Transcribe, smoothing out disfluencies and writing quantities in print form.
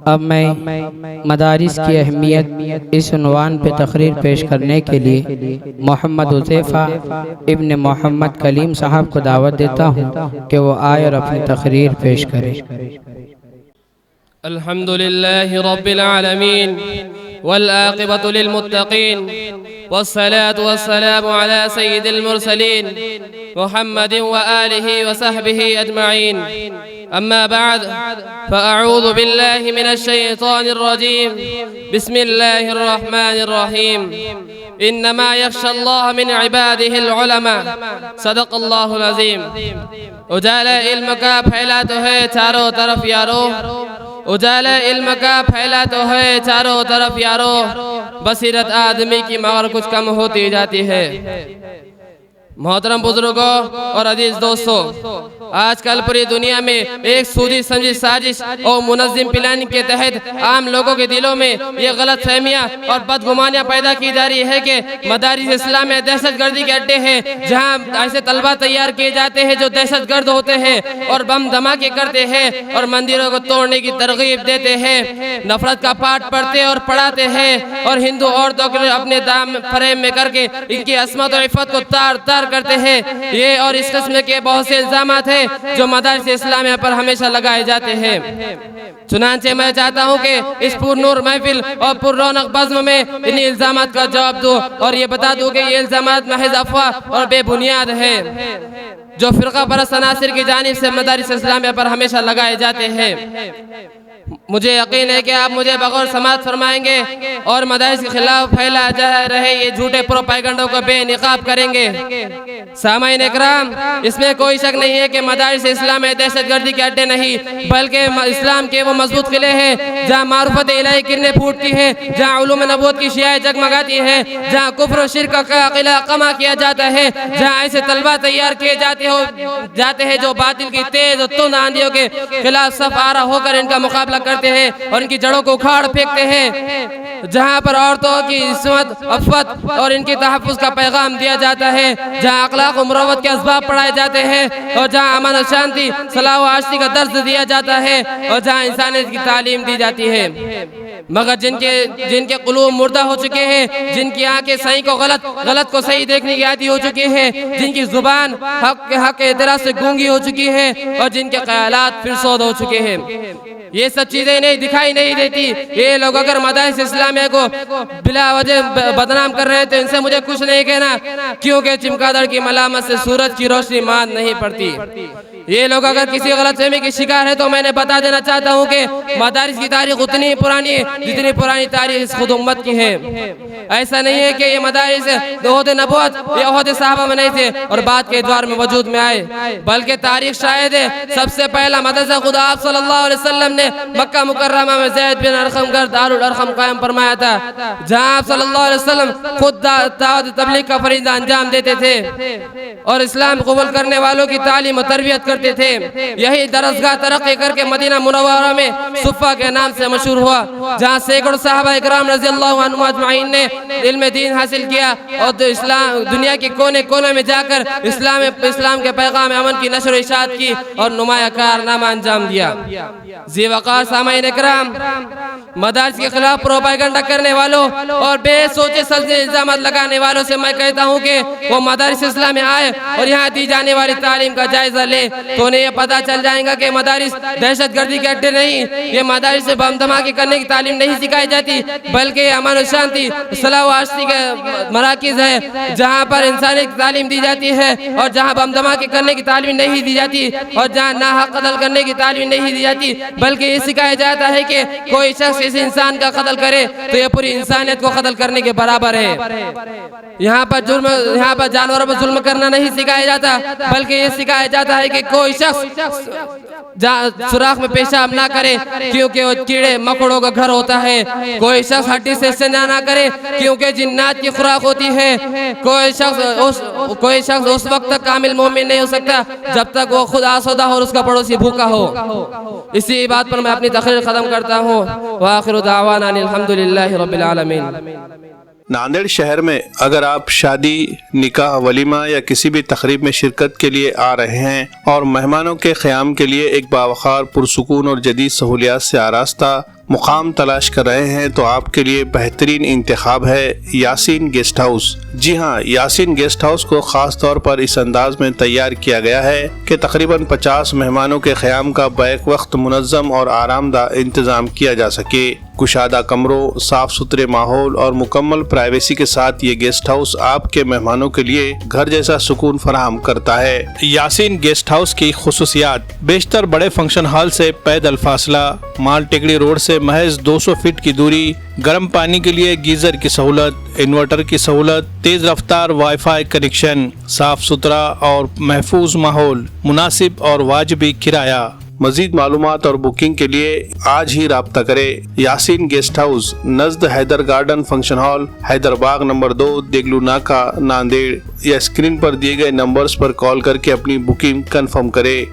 اب میں مدارس کی اہمیت اس عنوان پہ تقریر پیش کرنے کے لیے محمد حذیفہ ابن محمد کلیم صاحب کو دعوت دیتا ہوں کہ وہ آئے اور اپنی تقریر پیش کرے۔ الحمد لله رب العالمين والعاقبة للمتقين والصلاة والسلام على سيد المرسلين محمد وآله وصحبه أجمعين. أما بعد فأعوذ بالله من الشيطان الرجيم. بسم الله الرحمن الرحيم. إنما يخشى الله من عباده العلماء. صدق الله العظيم. اجالہ علم کا پھیلا تو ہے چاروں طرف یارو، اجالہ علم کا پھیلا تو ہے چاروں طرف یارو، بصیرت آدمی کی مگر کچھ کم ہوتی جاتی ہے۔ محترم بزرگوں اور عزیز دوستوں، آج کل پوری دنیا میں ایک سوچی سمجھی سازش اور منظم پلاننگ کے تحت عام لوگوں کے دلوں میں یہ غلط فہمیاں اور بدگمانیاں پیدا کی جا رہی ہے کہ مدارس اسلام میں دہشت گردی کے اڈے ہیں، جہاں ایسے طلبہ تیار کیے جاتے ہیں جو دہشت گرد ہوتے ہیں اور بم دھماکے کرتے ہیں اور مندروں کو توڑنے کی ترغیب دیتے ہیں، نفرت کا پاٹ پڑھتے اور پڑھاتے ہیں اور ہندو عورتوں کو اپنے دام فریم میں کر کے ان کی عصمت و عفت کو تار تار کرتے ہیں۔ یہ اور اس قسم کے بہت سے الزامات ہیں جو مدارس اسلامیہ پر ہمیشہ لگائے جاتے ہیں۔ چنانچہ میں چاہتا ہوں کہ اس پر نور محفل اور پر رونق بزم میں انہی الزامات کا جواب دوں اور یہ بتا دوں کہ یہ الزامات محض افواہ اور بے بنیاد ہیں جو فرقہ پرست عناصر کی جانب سے مدارس اسلامیہ پر ہمیشہ لگائے جاتے ہیں۔ مجھے یقین ہے کہ آپ مجھے بغور سماعت فرمائیں گے اور مدارس کے خلاف پھیلا جا رہے یہ جھوٹے پروپیگنڈوں کو بے نقاب کریں گے۔ سامعین اکرام، اس میں کوئی شک نہیں ہے کہ مدارس اسلام میں دہشت گردی کے اڈے نہیں بلکہ اسلام کے وہ مضبوط قلعے ہیں جہاں معرفت الہی کرنیں پھوٹتی ہے، جہاں علوم نبوت کی شعاعیں جگمگاتی ہے، جہاں کفر و شرک کا قلعہ قمع کیا جاتا ہے، جہاں ایسے طلبہ تیار کیے جاتے ہیں جو باطل کی تیز و تند آندھیوں کے خلاف صف آرا ہو کر ان کا مقابلہ کرتے ہیں اور ان کی جڑوں کو اکھاڑ پھینکتے ہیں، جہاں پر عورتوں کی عصمت عفت اور ان کی تحفظ کا پیغام دیا جاتا ہے، جہاں اخلاق و مروت کے اسباب پڑھائے جاتے ہیں اور جہاں امن و شانتی صلاح و عاشقی کا درس دیا جاتا ہے اور جہاں انسانیت کی تعلیم دی جاتی ہے۔ مگر جن کے قلوب مردہ ہو چکے ہیں، جن کی آنکھیں صحیح کو غلط کو صحیح دیکھنے کی عادی ہو چکی ہیں، جن کی زبان حق کے اعتراض سے گونگی ہو چکی ہے اور جن کے خیالات فرسود ہو چکے ہیں، یہ سب چیزیں دکھائی نہیں دیتی۔ یہ لوگ اگر مدارس اسلامیہ کو بلا وجہ بدنام کر رہے تو ان سے مجھے کچھ نہیں کہنا، کیونکہ چمگادڑ کی ملامت سے سورج کی روشنی ماند نہیں پڑتی۔ یہ لوگ اگر کسی غلط فہمی کی شکار ہے تو میں نے بتا دینا چاہتا ہوں کہ مدارس کی تاریخ اتنی پرانی ہے جتنی پرانی تاریخ اس خود امت کی ہے۔ ایسا نہیں ہے کہ یہ مدارس عہد نبوت یا عہد صحابہ میں نہیں تھے اور بعد کے ادوار میں وجود میں آئے، بلکہ تاریخ شاہد ہے سب سے پہلا مدرسہ خدا آپ صلی اللہ علیہ وسلم نے مکہ مکرمہ میں زید بن ارقم کا دار الارقم قائم فرمایا تھا، جہاں آپ صلی اللہ علیہ وسلم خود دعوت تبلیغ کا فریضہ انجام دیتے تھے اور اسلام قبول کرنے والوں کی تعلیم و تربیت کرتے تھے۔ یہی درسگاہ ترقی کر کے مدینہ منورہ میں صفہ کے نام سے مشہور ہوا، جہاں سینکڑوں صحابہ اکرام رضی اللہ عنہم اجمعین نے علم دین حاصل کیا اور دنیا کے کونے کونے میں جا کر اسلام کے پیغام امن کی نشر و اشاعت کی اور نمایاں کارنامہ انجام دیا۔ ذی وقار سامعین اکرام، مدارس کے خلاف پروپیگنڈا کرنے والوں اور بے سوچے سمجھے الزامات لگانے والوں سے میں کہتا ہوں کہ وہ مدارس اسلام میں آئے اور یہاں دی جانے والی تعلیم کا جائزہ لے تو انہیں یہ پتہ چل جائے گا کہ مدارس دہشت گردی کے اڈے نہیں، یہ مدارس سے بم دھماکے کرنے کی تعلیم نہیں سکھائی جاتی بلکہ امن و شانتی صلاح و عاشقی کے مراکز ہے، جہاں پر انسانیت کی تعلیم دی جاتی ہے اور جہاں بم دھماکے کرنے کی تعلیم نہیں دی جاتی اور جہاں ناحق قتل کرنے کی تعلیم نہیں دی جاتی بلکہ یہ سکھایا جاتا ہے کہ کوئی شخص اس انسان کا قتل کرے تو یہ پوری انسانیت کو قتل کرنے کے برابر ہے۔ یہاں پر جانوروں پر ظلم کرنا نہیں سکھایا جاتا بلکہ یہ سکھایا جاتا ہے کہ کوئی شخص سوراخ میں پیشاب نہ کرے کیونکہ وہ کیڑے مکوڑوں کا گھر ہوتا ہے، کوئی شخص ہڈی سے استنجا نہ کرے کیونکہ جنات کی خوراک ہوتی ہے، کوئی شخص اس وقت تک کامل مومن نہیں ہو سکتا جب تک وہ خود آسودہ ہو اور اس کا پڑوسی بھوکا ہو۔ اسی بات پر میں اپنی تقریر ختم کرتا ہوں۔ وآخر دعوانا الحمدللہ رب العالمین۔ ناندیڑ شہر میں اگر آپ شادی، نکاح، ولیمہ یا کسی بھی تقریب میں شرکت کے لیے آ رہے ہیں اور مہمانوں کے قیام کے لیے ایک باوقار، پرسکون اور جدید سہولیات سے آراستہ مقام تلاش کر رہے ہیں تو آپ کے لیے بہترین انتخاب ہے یاسین گیسٹ ہاؤس۔ جی ہاں، یاسین گیسٹ ہاؤس کو خاص طور پر اس انداز میں تیار کیا گیا ہے کہ تقریباً 50 مہمانوں کے قیام کا بیک وقت منظم اور آرام دہ انتظام کیا جا سکے۔ کشادہ کمروں، صاف ستھرے ماحول اور مکمل پرائیویسی کے ساتھ یہ گیسٹ ہاؤس آپ کے مہمانوں کے لیے گھر جیسا سکون فراہم کرتا ہے۔ یاسین گیسٹ ہاؤس کی خصوصیات: بیشتر بڑے فنکشن ہال سے پیدل فاصلہ، مال ٹکڑی روڈ سے محض 200 فٹ کی دوری، گرم پانی کے لیے گیزر کی سہولت، انورٹر کی سہولت، تیز رفتار وائی فائی کنیکشن، صاف ستھرا اور محفوظ ماحول، مناسب اور واجبی کرایہ۔ مزید معلومات اور بکنگ کے لیے آج ہی رابطہ کریں۔ یاسین گیسٹ ہاؤس نزد Haider garden function hall, Haider Bagh نمبر 2، دیگلو ناکا، ناندیڑ، یا اسکرین پر دیے گئے نمبرز پر کال کر کے اپنی بکنگ کنفرم کریں۔